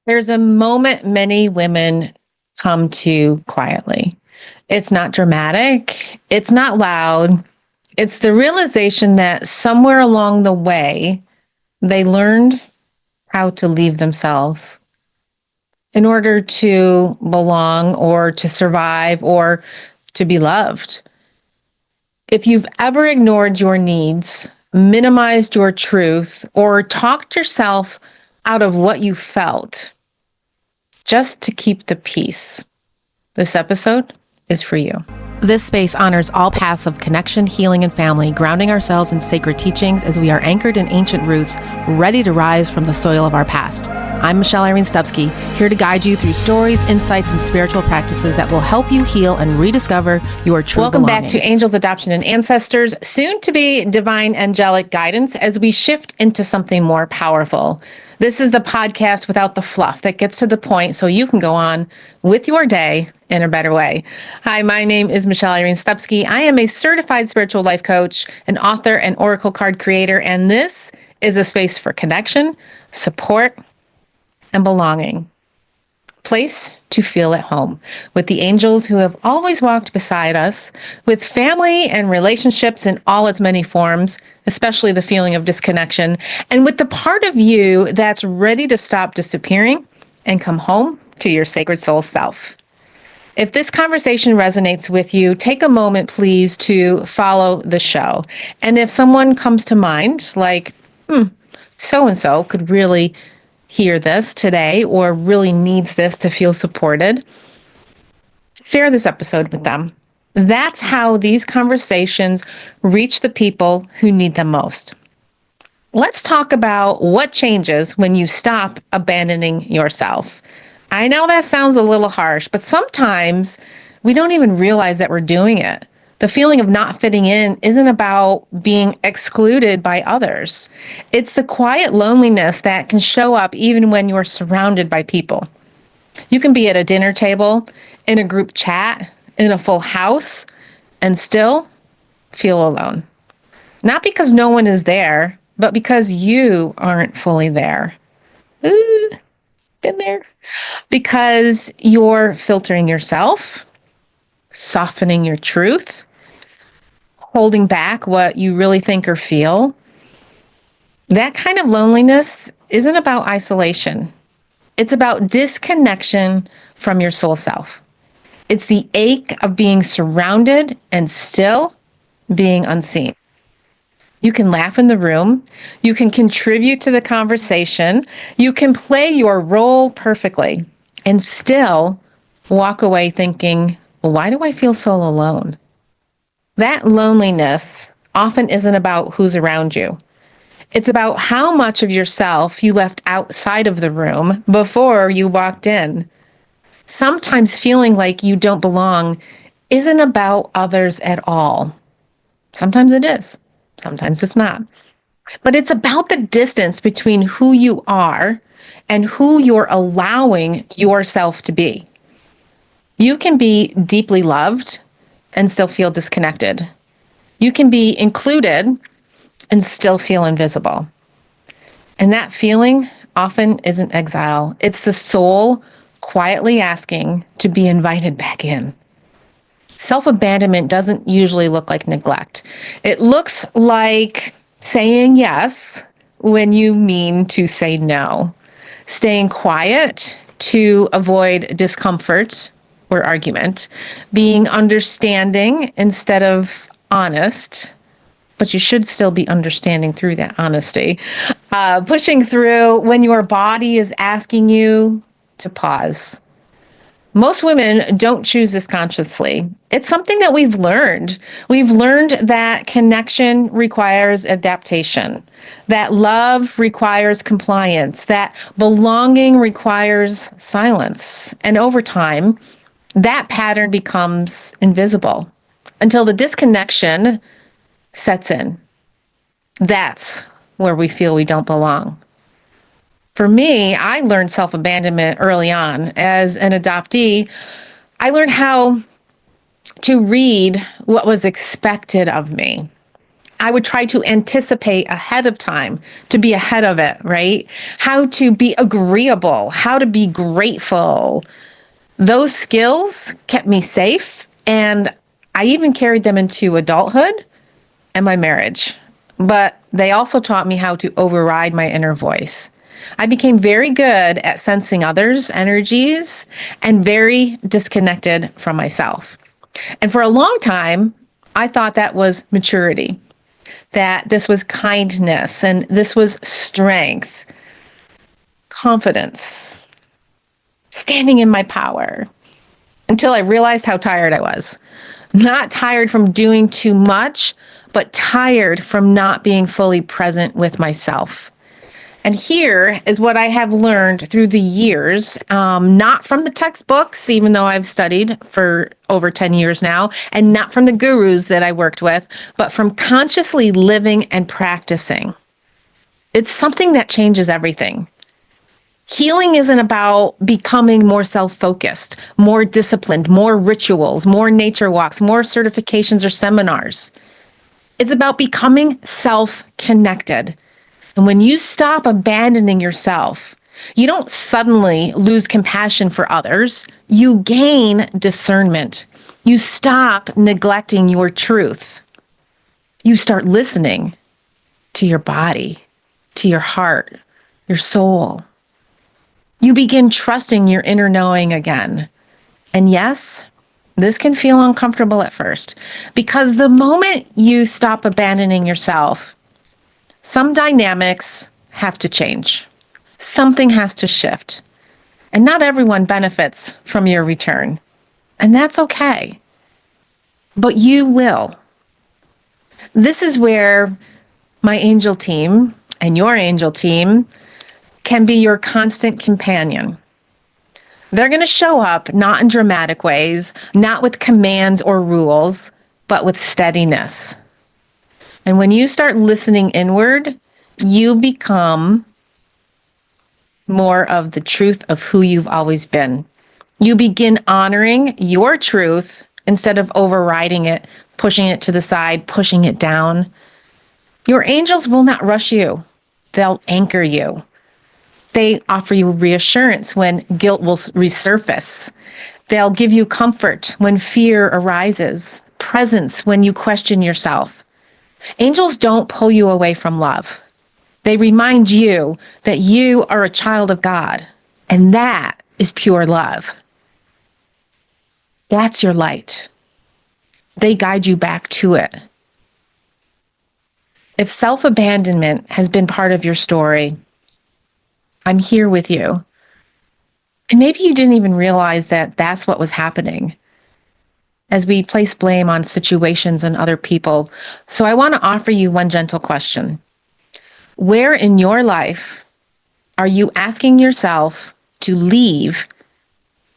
There's a moment many women come to quietly. It's not dramatic, it's not loud. It's the realization that somewhere along the way, they learned how to leave themselves in order to belong or to survive or to be loved. If you've ever ignored your needs, minimized your truth, or talked yourself out of what you felt just to keep the peace, this episode is for you. This space honors all paths of connection, healing, and family, grounding ourselves in sacred teachings as we are anchored in ancient roots, ready to rise from the soil of our past. I'm Irene Stupski, here to guide you through stories, insights, and spiritual practices that will help you heal and rediscover your true Welcome belonging. back to Angels, Adoption, and Ancestors, soon to be Divine Angelic Guidance, as we shift into something more powerful. This is the podcast without the fluff that gets to the point so you can go on with your day in a better way. Hi, my name is Irene Stupski. I am a certified spiritual life coach, an author, and oracle card creator, and this is a space for connection, support, and belonging. Place to feel at home with the angels who have always walked beside us, with family and relationships in all its many forms, especially the feeling of disconnection, and with the part of you that's ready to stop disappearing and come home to your sacred soul self. If this conversation resonates with you, take a moment, please, to follow the show. And if someone comes to mind, like, so-and-so could really hear this today or really needs this to feel supported, share this episode with them. That's how these conversations reach the people who need them most. Let's talk about what changes when you stop abandoning yourself. I know that sounds a little harsh, but sometimes we don't even realize that we're doing it. The feeling of not fitting in isn't about being excluded by others. It's the quiet loneliness that can show up even when you're surrounded by people. You can be at a dinner table, in a group chat, in a full house, and still feel alone. Not because no one is there, but because you aren't fully there. Ooh, been there. Because you're filtering yourself, softening your truth, holding back what you really think or feel. That kind of loneliness isn't about isolation. It's about disconnection from your soul self. It's the ache of being surrounded and still being unseen. You can laugh in the room. You can contribute to the conversation. You can play your role perfectly and still walk away thinking, why do I feel so alone? That loneliness often isn't about who's around you. It's about how much of yourself you left outside of the room before you walked in. Sometimes feeling like you don't belong isn't about others at all. Sometimes it is. Sometimes it's not. But it's about the distance between who you are and who you're allowing yourself to be. You can be deeply loved and still feel disconnected. You can be included and still feel invisible. And that feeling often isn't exile. It's the soul quietly asking to be invited back in. Self-abandonment doesn't usually look like neglect. It looks like saying yes when you mean to say no, staying quiet to avoid discomfort or argument, being understanding instead of honest, but you should still be understanding through that honesty, pushing through when your body is asking you to pause. Most women don't choose this consciously. It's something that we've learned. We've learned that connection requires adaptation, that love requires compliance, that belonging requires silence. And over time, that pattern becomes invisible until the disconnection sets in. That's where we feel we don't belong. For me, I learned self-abandonment early on. As an adoptee, I learned how to read what was expected of me. I would try to anticipate ahead of time to be ahead of it, right? How to be agreeable, how to be grateful. Those skills kept me safe, and I even carried them into adulthood and my marriage. But they also taught me how to override my inner voice. I became very good at sensing others' energies and very disconnected from myself. And for a long time, I thought that was maturity, that this was kindness, and this was strength, confidence, standing in my power, until I realized how tired I was. Not tired from doing too much, but tired from not being fully present with myself. And here is what I have learned through the years, not from the textbooks, even though I've studied for over 10 years now, and not from the gurus that I worked with, but from consciously living and practicing. It's something that changes everything. Healing isn't about becoming more self-focused, more disciplined, more rituals, more nature walks, more certifications or seminars. It's about becoming self-connected. And when you stop abandoning yourself, you don't suddenly lose compassion for others. You gain discernment. You stop neglecting your truth. You start listening to your body, to your heart, your soul. You begin trusting your inner knowing again. And yes, this can feel uncomfortable at first, because the moment you stop abandoning yourself, some dynamics have to change. Something has to shift. And not everyone benefits from your return. And that's okay. But you will. This is where my angel team and your angel team can be your constant companion. They're going to show up not in dramatic ways, not with commands or rules, but with steadiness. And when you start listening inward, you become more of the truth of who you've always been. You begin honoring your truth instead of overriding it, pushing it to the side, pushing it down. Your angels will not rush you. They'll anchor you. They offer you reassurance when guilt will resurface. They'll give you comfort when fear arises, presence when you question yourself. Angels don't pull you away from love. They remind you that you are a child of God, and that is pure love. That's your light. They guide you back to it. If self-abandonment has been part of your story, I'm here with you. And maybe you didn't even realize that that's what was happening as we place blame on situations and other people. So I want to offer you one gentle question. Where in your life are you asking yourself to leave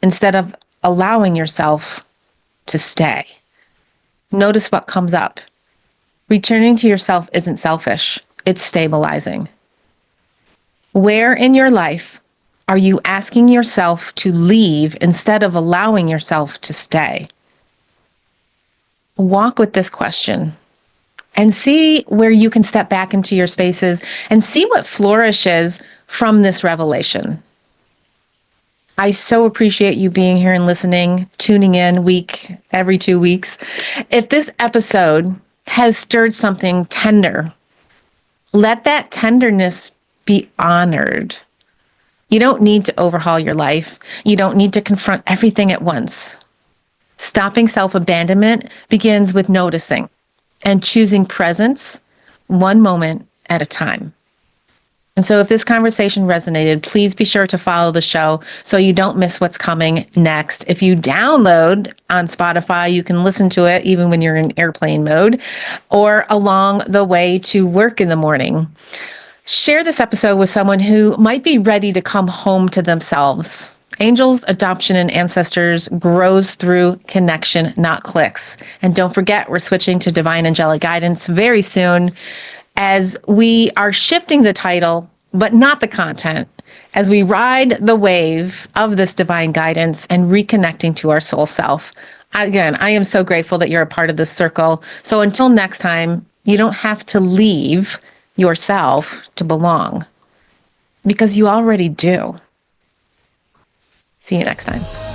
instead of allowing yourself to stay? Notice what comes up. Returning to yourself isn't selfish, it's stabilizing. Where in your life are you asking yourself to leave instead of allowing yourself to stay? Walk with this question and see where you can step back into your spaces and see what flourishes from this revelation. I so appreciate you being here and listening, tuning in every 2 weeks. If this episode has stirred something tender, let that tenderness be honored. You don't need to overhaul your life. You don't need to confront everything at once. Stopping self-abandonment begins with noticing and choosing presence one moment at a time. And so if this conversation resonated, please be sure to follow the show so you don't miss what's coming next. If you download on Spotify, you can listen to it even when you're in airplane mode or along the way to work in the morning. Share this episode with someone who might be ready to come home to themselves. Angels, adoption, and ancestors grows through connection, not clicks. And don't forget, we're switching to divine angelic guidance very soon as we are shifting the title, but not the content, as we ride the wave of this divine guidance and reconnecting to our soul self. Again, I am so grateful that you're a part of this circle. So until next time, You don't have to leave yourself to belong because you already do. See you next time.